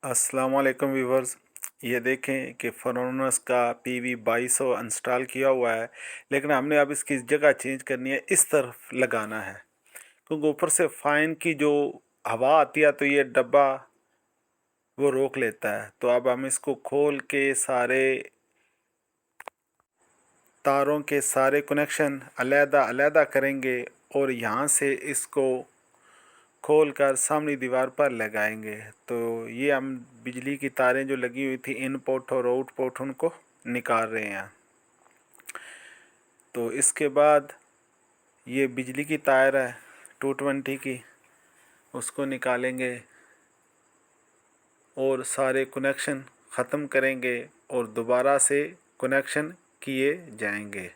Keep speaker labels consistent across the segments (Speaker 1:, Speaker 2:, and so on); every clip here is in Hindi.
Speaker 1: अस्सलाम वालेकुम व्यूवर्स। ये देखें कि फ़ोनोनस का PV2200 इंस्टॉल किया हुआ है, लेकिन हमने अब इसकी जगह चेंज करनी है, इस तरफ लगाना है क्योंकि ऊपर से फ़ैन की जो हवा आती है तो ये डब्बा वो रोक लेता है। तो अब हम इसको खोल के सारे तारों के सारे कनेक्शन अलहदा करेंगे और यहाँ से इसको खोल कर सामने दीवार पर लगाएंगे। तो ये हम बिजली की तारें जो लगी हुई थी इनपुट और आउटपुट उनको निकाल रहे हैं। तो इसके बाद ये बिजली की तार है 220 की, उसको निकालेंगे और सारे कनेक्शन ख़त्म करेंगे और दोबारा से कनेक्शन किए जाएंगे।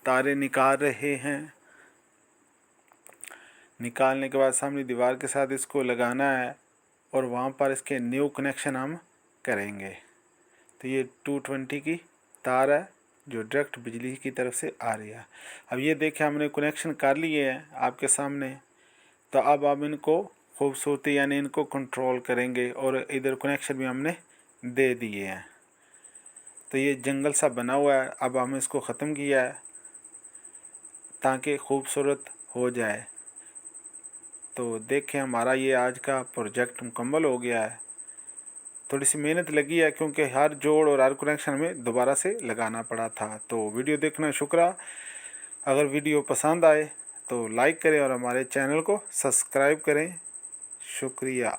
Speaker 1: तारें निकाल रहे हैं। निकालने के बाद सामने दीवार के साथ इसको लगाना है और वहाँ पर इसके न्यू कनेक्शन हम करेंगे। तो ये 220 की तार है जो डायरेक्ट बिजली की तरफ से आ रही है। अब ये देखें हमने कनेक्शन कर लिए हैं आपके सामने। तो अब हम इनको खूबसूरती यानी इनको कंट्रोल करेंगे और इधर कनेक्शन भी हमने दे दिए हैं। तो ये जंगल सा बना हुआ है, अब हम इसको ख़त्म किया है ताकि खूबसूरत हो जाए। तो देखें हमारा ये आज का प्रोजेक्ट मुकम्मल हो गया है। थोड़ी सी मेहनत लगी है क्योंकि हर जोड़ और हर कनेक्शन में दोबारा से लगाना पड़ा था। तो वीडियो देखना शुक्रिया। अगर वीडियो पसंद आए तो लाइक करें और हमारे चैनल को सब्सक्राइब करें। शुक्रिया।